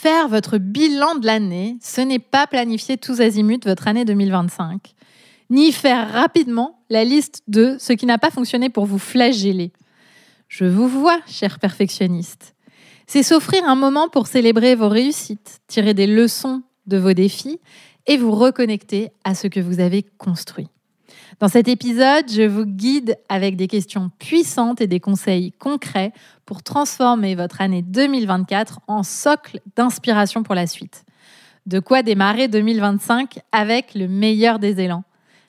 Faire votre bilan de l'année, ce n'est pas planifier tous azimuts votre année 2025, ni faire rapidement la liste de ce qui n'a pas fonctionné pour vous flageller. Je vous vois, cher perfectionniste. C'est s'offrir un moment pour célébrer vos réussites, tirer des leçons de vos défis et vous reconnecter à ce que vous avez construit. Dans cet épisode, je vous guide avec des questions puissantes et des conseils concrets pour transformer votre année 2024 en socle d'inspiration pour la suite. De quoi démarrer 2025 avec le meilleur des élans.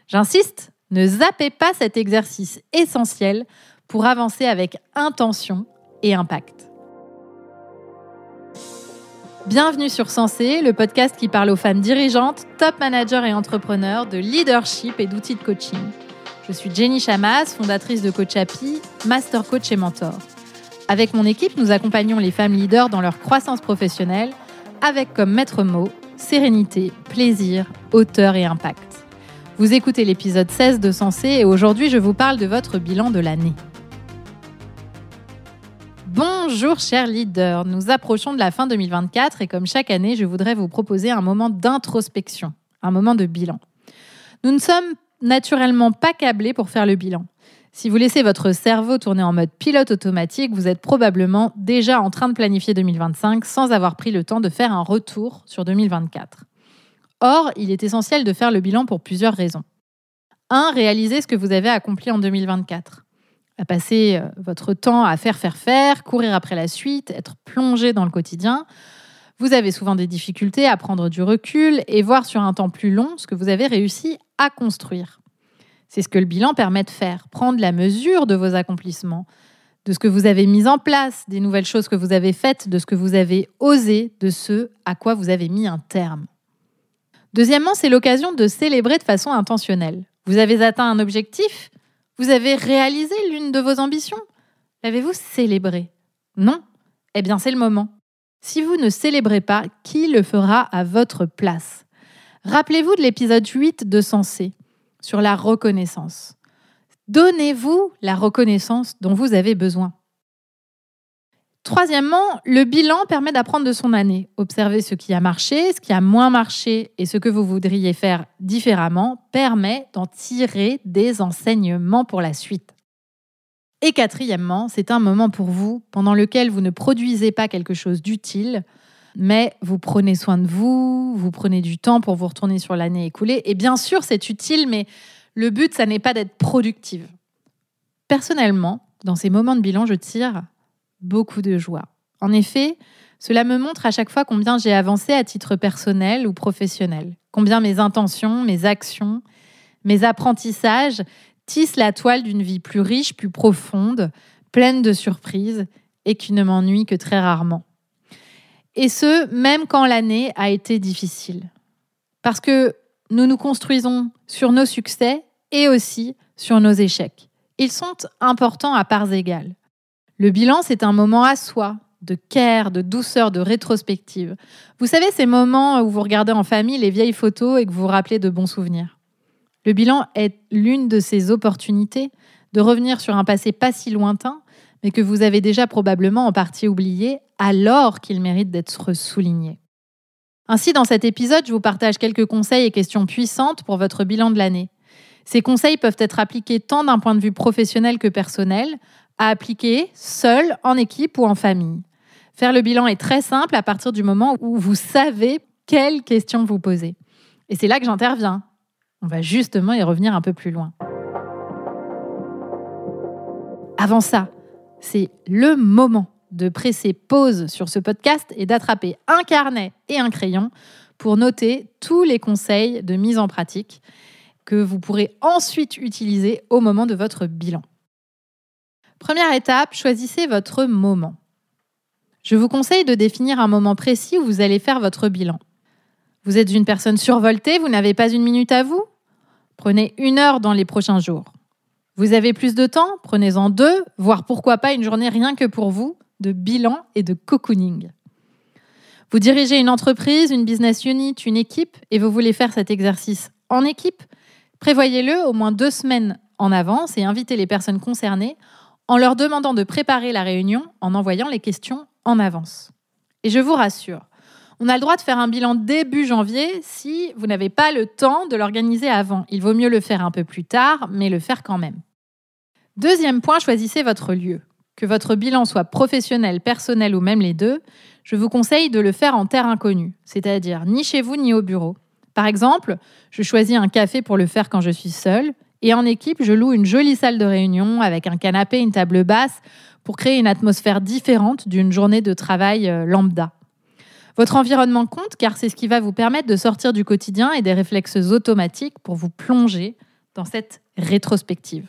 J'insiste, ne zappez pas cet exercice essentiel pour avancer avec intention et impact. Bienvenue sur Sensé, le podcast qui parle aux femmes dirigeantes, top managers et entrepreneurs, de leadership et d'outils de coaching. Je suis Jenny Chamas, fondatrice de Coach Happy, master coach et mentor. Avec mon équipe, nous accompagnons les femmes leaders dans leur croissance professionnelle avec comme maître mot sérénité, plaisir, hauteur et impact. Vous écoutez l'épisode 16 de Sensé et aujourd'hui, je vous parle de votre bilan de l'année. Bonjour chers leaders, nous approchons de la fin 2024 et comme chaque année, je voudrais vous proposer un moment d'introspection, un moment de bilan. Nous ne sommes naturellement pas câblés pour faire le bilan. Si vous laissez votre cerveau tourner en mode pilote automatique, vous êtes probablement déjà en train de planifier 2025 sans avoir pris le temps de faire un retour sur 2024. Or, il est essentiel de faire le bilan pour plusieurs raisons. 1. Réaliser ce que vous avez accompli en 2024. À passer votre temps à faire, courir après la suite, être plongé dans le quotidien. Vous avez souvent des difficultés à prendre du recul et voir sur un temps plus long ce que vous avez réussi à construire. C'est ce que le bilan permet de faire, prendre la mesure de vos accomplissements, de ce que vous avez mis en place, des nouvelles choses que vous avez faites, de ce que vous avez osé, de ce à quoi vous avez mis un terme. Deuxièmement, c'est l'occasion de célébrer de façon intentionnelle. Vous avez atteint un objectif ? Vous avez réalisé l'une de vos ambitions ? L'avez-vous célébré ? Non ? Eh bien, c'est le moment. Si vous ne célébrez pas, qui le fera à votre place ? Rappelez-vous de l'épisode 8 de Sensé, sur la reconnaissance. Donnez-vous la reconnaissance dont vous avez besoin. Troisièmement, le bilan permet d'apprendre de son année. Observer ce qui a marché, ce qui a moins marché et ce que vous voudriez faire différemment permet d'en tirer des enseignements pour la suite. Et quatrièmement, c'est un moment pour vous pendant lequel vous ne produisez pas quelque chose d'utile, mais vous prenez soin de vous, vous prenez du temps pour vous retourner sur l'année écoulée. Et bien sûr, c'est utile, mais le but, ça n'est pas d'être productive. Personnellement, dans ces moments de bilan, je tire beaucoup de joie. En effet, cela me montre à chaque fois combien j'ai avancé à titre personnel ou professionnel, combien mes intentions, mes actions, mes apprentissages tissent la toile d'une vie plus riche, plus profonde, pleine de surprises et qui ne m'ennuie que très rarement. Et ce, même quand l'année a été difficile. Parce que nous nous construisons sur nos succès et aussi sur nos échecs. Ils sont importants à parts égales. Le bilan, c'est un moment à soi, de care, de douceur, de rétrospective. Vous savez, ces moments où vous regardez en famille les vieilles photos et que vous vous rappelez de bons souvenirs. Le bilan est l'une de ces opportunités de revenir sur un passé pas si lointain, mais que vous avez déjà probablement en partie oublié, alors qu'il mérite d'être souligné. Ainsi, dans cet épisode, je vous partage quelques conseils et questions puissantes pour votre bilan de l'année. Ces conseils peuvent être appliqués tant d'un point de vue professionnel que personnel, à appliquer seul, en équipe ou en famille. Faire le bilan est très simple à partir du moment où vous savez quelles questions vous posez. Et c'est là que j'interviens. On va justement y revenir un peu plus loin. Avant ça, c'est le moment de presser pause sur ce podcast et d'attraper un carnet et un crayon pour noter tous les conseils de mise en pratique que vous pourrez ensuite utiliser au moment de votre bilan. Première étape, choisissez votre moment. Je vous conseille de définir un moment précis où vous allez faire votre bilan. Vous êtes une personne survoltée, vous n'avez pas une minute à vous ? Prenez 1 heure dans les prochains jours. Vous avez plus de temps ? Prenez-en 2, voire pourquoi pas une journée rien que pour vous, de bilan et de cocooning. Vous dirigez une entreprise, une business unit, une équipe et vous voulez faire cet exercice en équipe ? Prévoyez-le au moins 2 semaines en avance et invitez les personnes concernées en leur demandant de préparer la réunion en envoyant les questions en avance. Et je vous rassure, On a le droit de faire un bilan début janvier si vous n'avez pas le temps de l'organiser avant. Il vaut mieux le faire un peu plus tard, mais le faire quand même. Deuxième point, choisissez votre lieu. Que votre bilan soit professionnel, personnel ou même les deux, je vous conseille de le faire en terre inconnue, c'est-à-dire ni chez vous ni au bureau. Par exemple, je choisis un café pour le faire quand je suis seule, et en équipe, je loue une jolie salle de réunion avec un canapé et une table basse pour créer une atmosphère différente d'une journée de travail lambda. Votre environnement compte car c'est ce qui va vous permettre de sortir du quotidien et des réflexes automatiques pour vous plonger dans cette rétrospective.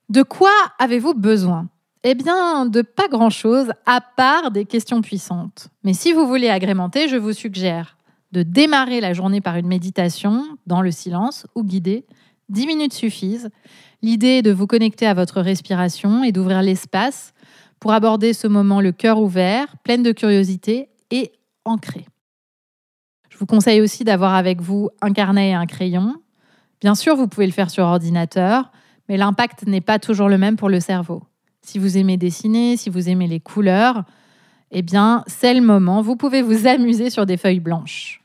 De quoi avez-vous besoin ? Eh bien, de pas grand-chose à part des questions puissantes. Mais si vous voulez agrémenter, je vous suggère de démarrer la journée par une méditation dans le silence ou guidée. 10 minutes suffisent. L'idée est de vous connecter à votre respiration et d'ouvrir l'espace pour aborder ce moment le cœur ouvert, pleine de curiosité et ancré. Je vous conseille aussi d'avoir avec vous un carnet et un crayon. Bien sûr, vous pouvez le faire sur ordinateur, mais l'impact n'est pas toujours le même pour le cerveau. Si vous aimez dessiner, si vous aimez les couleurs, eh bien, c'est le moment. Vous pouvez vous amuser sur des feuilles blanches.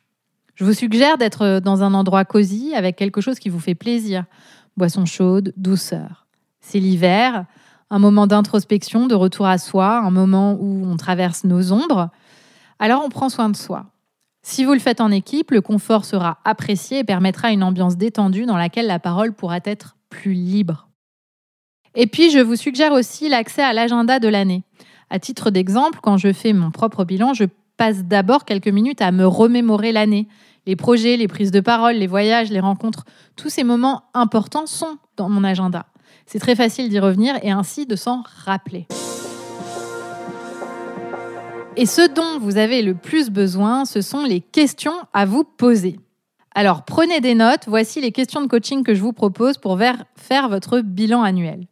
Je vous suggère d'être dans un endroit cosy avec quelque chose qui vous fait plaisir. Boisson chaude, douceur. C'est l'hiver, un moment d'introspection, de retour à soi, un moment où on traverse nos ombres. Alors, on prend soin de soi. Si vous le faites en équipe, le confort sera apprécié et permettra une ambiance détendue dans laquelle la parole pourra être plus libre. Et puis, je vous suggère aussi l'accès à l'agenda de l'année. À titre d'exemple, quand je fais mon propre bilan, je passe d'abord quelques minutes à me remémorer l'année. Les projets, les prises de parole, les voyages, les rencontres, tous ces moments importants sont dans mon agenda. C'est très facile d'y revenir et ainsi de s'en rappeler. Et ce dont vous avez le plus besoin, ce sont les questions à vous poser. Alors, prenez des notes. Voici les questions de coaching que je vous propose pour faire votre bilan annuel.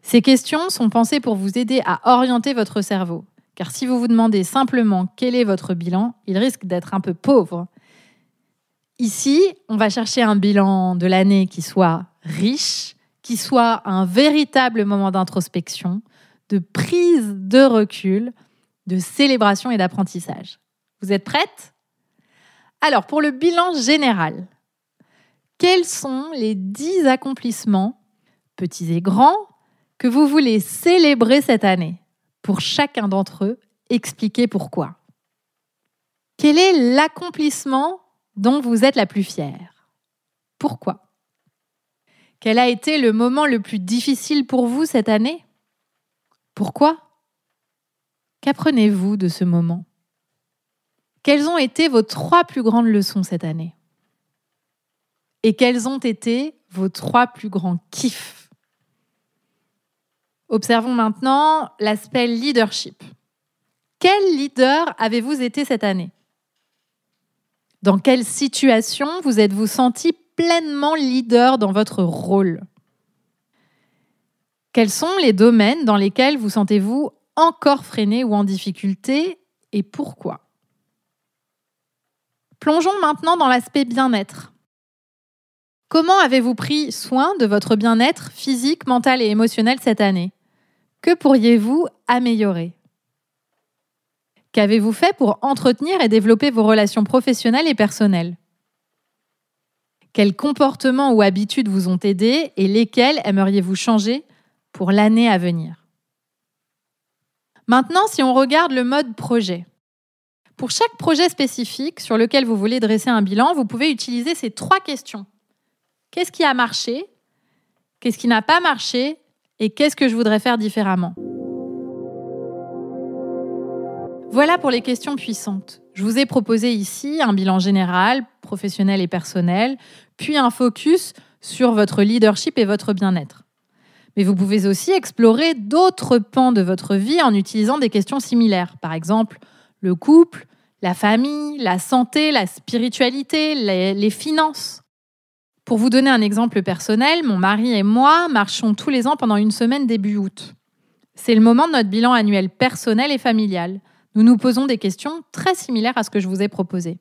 Ces questions sont pensées pour vous aider à orienter votre cerveau. Car si vous vous demandez simplement quel est votre bilan, il risque d'être un peu pauvre. Ici, on va chercher un bilan de l'année qui soit riche, qui soit un véritable moment d'introspection, de prise de recul, de célébration et d'apprentissage. Vous êtes prêtes ? Alors, pour le bilan général, quels sont les 10 accomplissements, petits et grands, que vous voulez célébrer cette année ? Pour chacun d'entre eux, expliquez pourquoi. Quel est l'accomplissement dont vous êtes la plus fière ? Pourquoi ? Quel a été le moment le plus difficile pour vous cette année ? Pourquoi ? Qu'apprenez-vous de ce moment ? Quelles ont été vos 3 plus grandes leçons cette année ? Et quels ont été vos 3 plus grands kiffs ? Observons maintenant l'aspect leadership. Quel leader avez-vous été cette année ? Dans quelle situation vous êtes-vous senti pleinement leader dans votre rôle ? Quels sont les domaines dans lesquels vous sentez-vous encore freiné ou en difficulté et pourquoi ? Plongeons maintenant dans l'aspect bien-être. Comment avez-vous pris soin de votre bien-être physique, mental et émotionnel cette année ? Que pourriez-vous améliorer ? Qu'avez-vous fait pour entretenir et développer vos relations professionnelles et personnelles ? Quels comportements ou habitudes vous ont aidé et lesquels aimeriez-vous changer pour l'année à venir ? Maintenant, si on regarde le mode projet. Pour chaque projet spécifique sur lequel vous voulez dresser un bilan, vous pouvez utiliser ces 3 questions. Qu'est-ce qui a marché ? Qu'est-ce qui n'a pas marché ? Et qu'est-ce que je voudrais faire différemment ? Voilà pour les questions puissantes. Je vous ai proposé ici un bilan général, professionnel et personnel, puis un focus sur votre leadership et votre bien-être. Mais vous pouvez aussi explorer d'autres pans de votre vie en utilisant des questions similaires. Par exemple, le couple, la famille, la santé, la spiritualité, les finances. Pour vous donner un exemple personnel, mon mari et moi marchons tous les ans pendant une semaine début août. C'est le moment de notre bilan annuel personnel et familial. Nous nous posons des questions très similaires à ce que je vous ai proposé.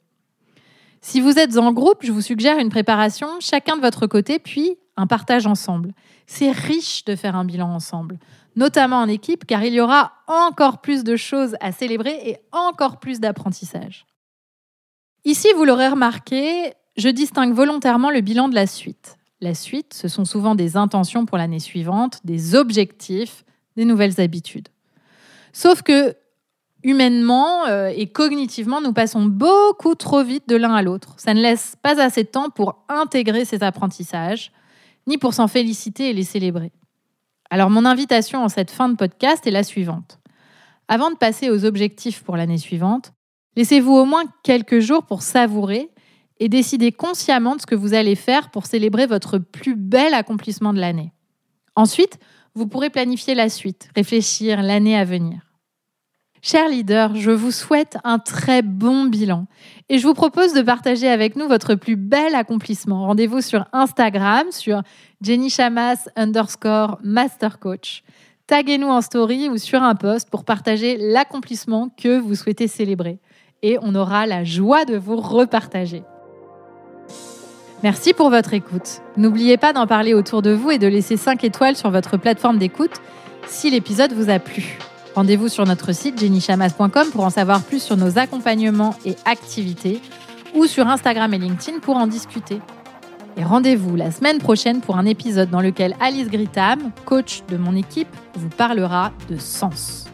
Si vous êtes en groupe, je vous suggère une préparation chacun de votre côté, puis un partage ensemble. C'est riche de faire un bilan ensemble. notamment en équipe, car il y aura encore plus de choses à célébrer et encore plus d'apprentissage. Ici, vous l'aurez remarqué, je distingue volontairement le bilan de la suite. La suite, ce sont souvent des intentions pour l'année suivante, des objectifs, des nouvelles habitudes. Sauf que, humainement et cognitivement, nous passons beaucoup trop vite de l'un à l'autre. Ça ne laisse pas assez de temps pour intégrer ces apprentissages, ni pour s'en féliciter et les célébrer. Alors, mon invitation en cette fin de podcast est la suivante. Avant de passer aux objectifs pour l'année suivante, laissez-vous au moins quelques jours pour savourer et décider consciemment de ce que vous allez faire pour célébrer votre plus bel accomplissement de l'année. Ensuite, vous pourrez planifier la suite, réfléchir l'année à venir. Chers leaders, je vous souhaite un très bon bilan et je vous propose de partager avec nous votre plus bel accomplissement. Rendez-vous sur Instagram, sur jennychamas_mastercoach. Taguez-nous en story ou sur un post pour partager l'accomplissement que vous souhaitez célébrer. Et on aura la joie de vous repartager. Merci pour votre écoute. N'oubliez pas d'en parler autour de vous et de laisser 5 étoiles sur votre plateforme d'écoute si l'épisode vous a plu. Rendez-vous sur notre site jennychamas.com pour en savoir plus sur nos accompagnements et activités ou sur Instagram et LinkedIn pour en discuter. Et rendez-vous la semaine prochaine pour un épisode dans lequel Alice Grittam, coach de mon équipe, vous parlera de sens.